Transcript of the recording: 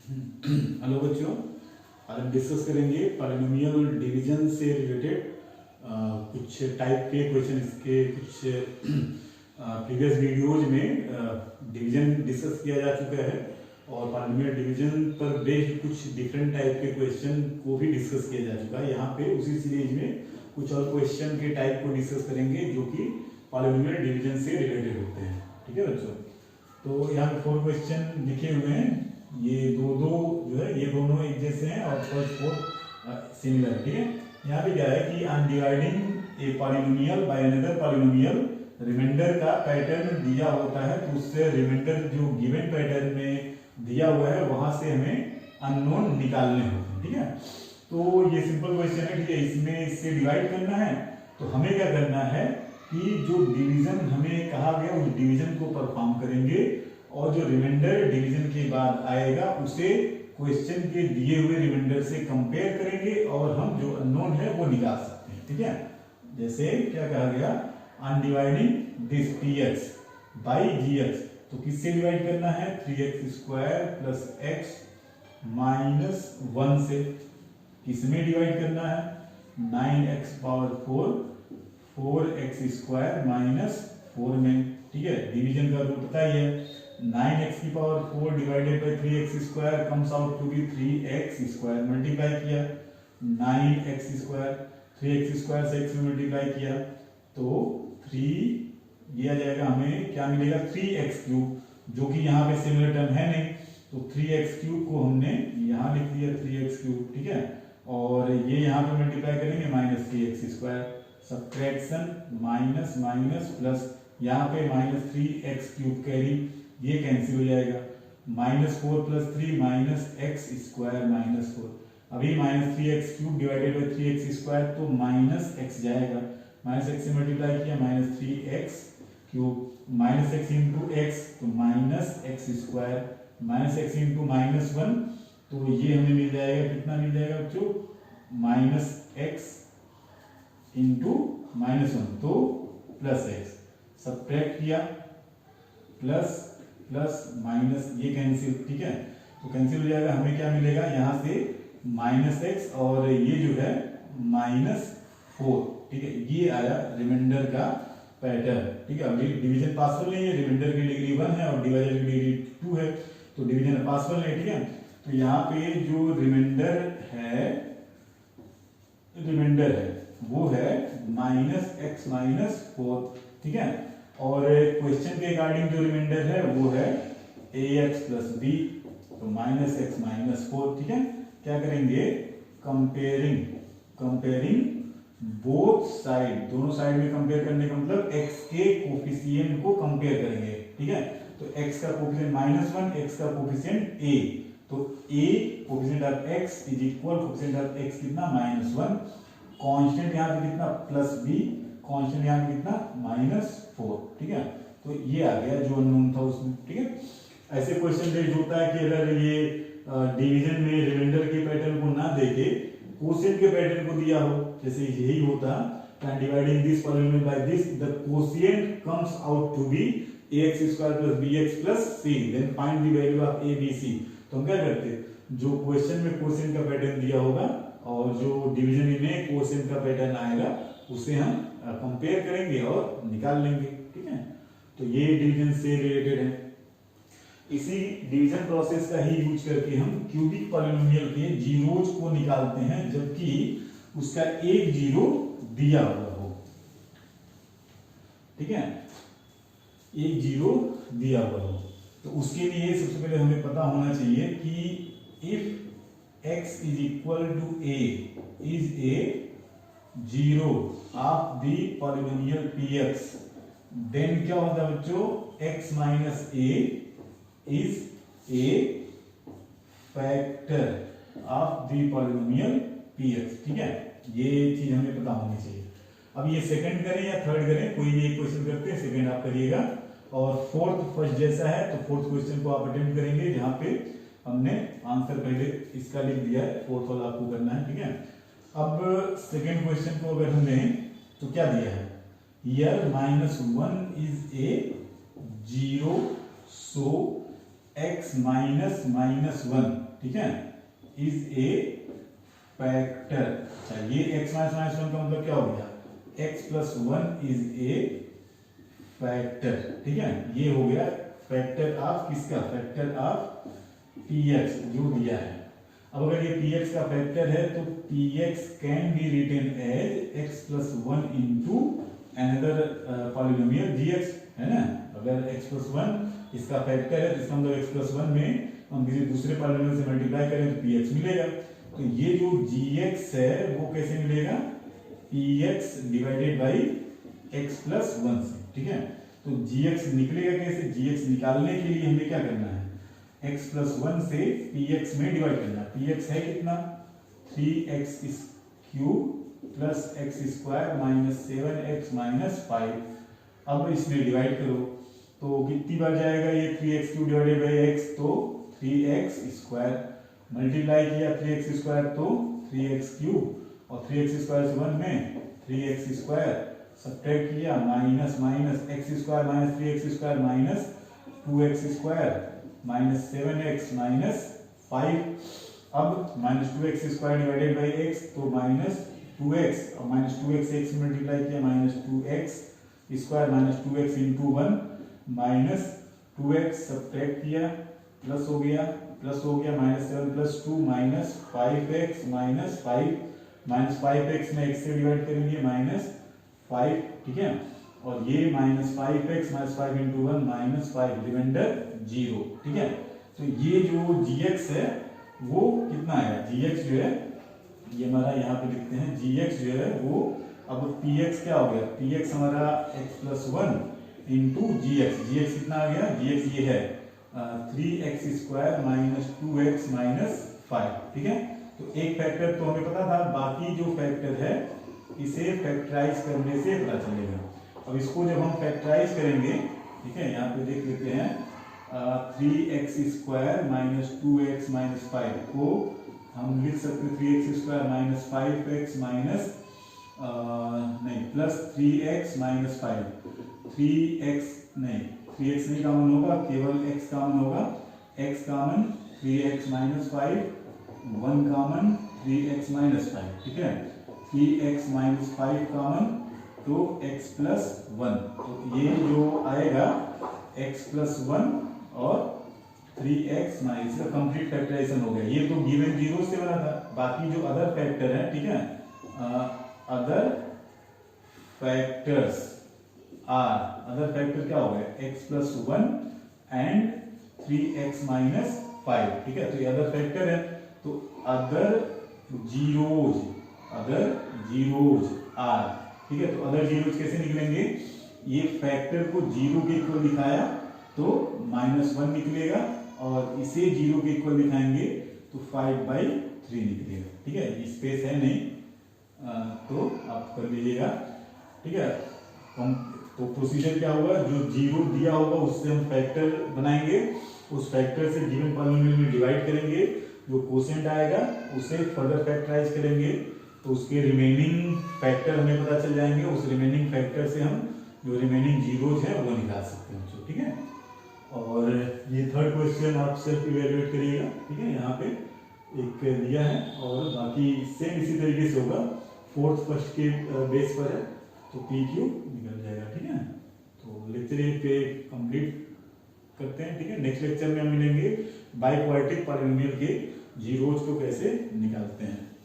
Hello बच्चों, आज हम डिस्कस करेंगे पॉलिनोमियल डिवीजन से रिलेटेड कुछ टाइप के क्वेश्चन। इसके कुछ प्रीवियस वीडियोज में डिवीजन डिस्कस किया जा चुका है और पॉलिनोमियल डिवीजन पर बेस्ड कुछ डिफरेंट टाइप के क्वेश्चन को भी डिस्कस किया जा चुका है। यहाँ पे उसी सीरीज में कुछ और क्वेश्चन के टाइप को डिस्कस करेंगे जो कि पॉलिनोमियल डिवीजन से रिलेटेड होते हैं। ठीक है बच्चों, तो यहाँ पे 4 क्वेश्चन लिखे हुए हैं। ये दो जो है ये दोनों एक जैसे हैं और फर्स्ट 4 सिमिलर। ठीक है, यहाँ पे क्या है कि on dividing a polynomial by another polynomial, remainder का पैटर्न दिया होता है तो उससे रिमाइंडर जो गिवन पैटर्न में दिया हुआ है वहां से हमें अननोन निकालने होते हैं। ठीक है, तो ये सिंपल क्वेश्चन है। ठीक है, इसमें इससे डिवाइड करना है तो हमें क्या करना है कि जो डिवीजन हमें कहा गया उस डिवीजन को परफॉर्म करेंगे और जो रिमाइंडर डिवीजन के बाद आएगा उसे क्वेश्चन के दिए हुए रिमाइंडर से कंपेयर करेंगे और हम जो अननोन है वो निकाल सकते हैं। ठीक है, जैसे क्या कहा गया, अनडिवाइडिंग दिस px बाई gx, तो किससे डिवाइड करना है, 3x square plus x minus 1 से। किसमें डिवाइड करना है, 9x power 4 4x square minus 4 में। ठीक है, डिवीजन का रूल पता ही है, 9x की power 4 divided by 3x square comes out to be 3x square. Multiply किया 9x स्क्वायर, 3x स्क्वायर से x में मल्टीप्लाई किया तो 3 दिया जाएगा, हमें क्या मिलेगा, 3x क्यूब, जो कि यहाँ पे सिमिलर टर्म है नहीं तो 3x क्यूब को हमने यहाँ लिख दिया 3x क्यूब। ठीक है, और ये यहाँ पे मल्टीप्लाई करेंगे minus 3x square, subtraction minus minus plus, यहाँ पे माइनस 3x क्यूब कैरी, ये कैंसिल हो जाएगा, माइनस 4 प्लस 3 माइनस एक्स स्क्वायर माइनस 4। अभी minus 3x cube divided by 3x square तो माइनस x जाएगा, माइनस x से मल्टीप्लाई किया minus 3x cube minus x into x तो minus x square minus x into minus 1, तो ये हमें मिल जाएगा, कितना मिल जाएगा बच्चों, माइनस x इंटू माइनस 1 तो प्लस x, सब्ट्रैक्ट किया प्लस प्लस माइनस, ये कैंसिल। ठीक है, तो कैंसिल हो जाएगा, हमें क्या मिलेगा यहाँ से माइनस एक्स और ये जो है माइनस 4। ठीक है, ये आया रिमाइंडर का पैटर्न। ठीक है, अभी डिवीजन पासफुल नहीं है, रिमाइंडर की डिग्री 1 है और डिवाइजर की डिग्री 2 है तो डिवीजन पासफुल नहीं। ठीक है, तो यहाँ पे जो रिमाइंडर है वो है माइनस एक्स माइनस 4। ठीक है, और क्वेश्चन के अकॉर्डिंग जो रिमाइंडर है वो है ax प्लस बी, तो माइनस एक्स माइनस 4। ठीक है, क्या करेंगे, कंपेयरिंग बोथ साइड, दोनों साइड में कंपेयर करने का मतलब x के कोफिशिएंट को कंपेयर करेंगे। ठीक है, तो x का कोफिशिएंट -1, x का कोफिशिएंट a, तो a coefficient of x is equal coefficient of x कितना, -1, कांस्टेंट यहाँ पे कितना, प्लस b, कांस्टेंट यहाँ पे कितना, -4। ठीक है, तो ये आ गया जो अननोन था उसमें। ठीक है, ऐसे क्वेश्चन बेस्ड होता है कि अगर ये डिवीजन में रिमाइंडर के पैटर्न को ना देके कोसेंट के पैटर्न को दिया हो, जैसे यही होता, dividing this polynomial by this, the quotient comes out to be ax square plus bx plus c, then find the value of a b c। तो हम क्या करते हैं, जो क्वेश्चन में कोसेंट का पैटर्न दिया होगा और जो डिवीजन में कोसेंट का पैटर्न आएगा उसे हम कंपेयर करेंगे और निकाल लेंगे। ठीक है, तो ये डिवीजन से रिलेटेड है। इसी डिवीजन प्रोसेस का ही यूज करके हम क्यूबिक पॉलिनोमियल के जीरोज को निकालते हैं जबकि उसका एक जीरो दिया हुआ हो। ठीक है, एक जीरो दिया हुआ हो, तो उसके लिए सबसे पहले हमें पता होना चाहिए कि if x is equal to a is a zero of the polynomial px, then क्या होता है बच्चों, x minus a is a factor of the polynomial px। ठीक है, ये चीज हमें पता होनी चाहिए। अब ये सेकंड करें या थर्ड करें, कोई भी एक क्वेश्चन करते हैं, सेकंड आप करिएगा और फोर्थ फर्स्ट जैसा है तो फोर्थ क्वेश्चन को आप अटेम्प्ट करेंगे जहां पे हमने आंसर पहले इसका लिख दिया है, फोर्थ वाला आपको करना है। ठीक है, अब सेकंड क्वेश्चन को अगर हम लें तो क्या दिया है, here -1 is a 0 so x -1, ठीक है, इज ए फैक्टर। अच्छा, ये x माइनस माइनस वन का मतलब क्या हो गया, x plus one is a factor. ठीक है, ये हो गया फैक्टर ऑफ किसका, फैक्टर ऑफ px जो दिया है। अब अगर ये px का फैक्टर है तो px can be written as x plus one into another polynomial gx, है ना। अगर x प्लस वन इसका फैक्टर है तो इसका मतलब x प्लस वन में हम किसी दूसरे पॉलिनोमियल से मल्टीप्लाई करें तो px मिलेगा। तो ये जो gx है वो कैसे मिलेगा, px divided by x plus one से। ठीक है, तो gx निकलेगा कैसे, gx निकालने के लिए हमें क्या करना है, x प्लस वन से px में डिवाइड करना है। px है कितना, 3x cube plus x square minus 7x minus 5। अब इसमें डिवाइड करो तो कितनी बार जाएगा ये 3x cube divided by x, तो 3x स्क्वायर, मल्टीप्लाई किया 3x स्क्वायर तो 3x क्यूब और 3x स्क्वायर से 1 में 3x स्क्वायर, सब्ट्रैक्ट किया minus minus x square minus 3x square minus 2x square minus 7x minus 5। अब minus 2x square divided by x तो minus 2x और minus 2x x से multiply किया minus 2x square minus 2x into 1 minus 2x, subtract किया plus हो गया minus 7 plus 2 minus 5x minus 5 minus 5x में x से डिवाइड करेंगे माइनस 5। ठीक है, और ये minus 5x minus 5 into 1 minus 5, remainder 0। ठीक है, तो ये जो gx है वो कितना आएगा, gx जो है ये हमारा यहाँ पे लिखते हैं, gx जो है वो अब px क्या हो गया, px हमारा x plus one into gx कितना आ गया, gx ये है 3x square minus 2x minus 5। ठीक है, तो एक फैक्टर तो हमें पता था, बाकी जो फैक्टर है इसे फैक्टराइज करने से पता चलेगा। अब इसको जब हम फैक्टराइज करेंगे, ठीक है, यहाँ पे देख लेते हैं 3x square minus 2x minus 5 को हम लिख सकते हैं 3x square minus 5x minus नहीं प्लस 3x माइनस 5, 3x नहीं कॉमन होगा, केवल x कॉमन होगा, x common 3x minus 5, 1 common 3x minus 5। ठीक है, 3x माइनस 5 कॉमन तो x प्लस 1, तो ये जो आएगा x प्लस 1 और 3x माइनस का कंप्लीट फैक्टराइजेशन हो गया। ये तो गिवन जीरो से बना था, बाकी जो अदर फैक्टर है, ठीक है, अदर फैक्टर्स अदर फैक्टर क्या हो गया, x plus 1 and 3x minus 5। ठीक है, तो ये अदर फैक्टर है, तो अदर जीरोज आर। ठीक है, तो अदर जीरोज कैसे निकलेंगे, ये फैक्टर को जीरो के इक्वल दिखाया तो -1 निकलेगा और इसे जीरो के इक्वल दिखाएंगे तो 5/3 निकलेगा। ठीक है, स्पेस है नहीं तो आप कर लीजिएगा। ठीक है, तो प्रोसीजर क्या होगा, जो जीरो दिया होगा उससे हम फैक्टर बनाएंगे, उस फैक्टर से गिवन पॉलिनोमियल में डिवाइड करेंगे, जो कोसेंट आएगा उसे फर्दर फैक्टराइज करेंगे तो उसके रिमेनिंग फैक्टर हमें पता चल जाएंगे, उस रिमेनिंग फैक्टर से हम जो रिमेनिंग जीरोज है वो निकाल सकते हैं बच्चों। ठीक है, और ये थर्ड क्वेश्चन आप सेल्फ इवेलुएट करिएगा। ठीक है, यहाँ पे एक दिया है और बाकी सेम इसी तरीके से होगा, फोर्थ फर्स्ट के बेस पर है तो PQ निकल जाएगा। ठीक है, तो लेक्चर पे कंप्लीट करते हैं। ठीक है, नेक्स्ट लेक्चर में हम मिलेंगे बाइक्वाड्रेटिक पॉलिनोमियल के जीरोज को कैसे निकालते हैं।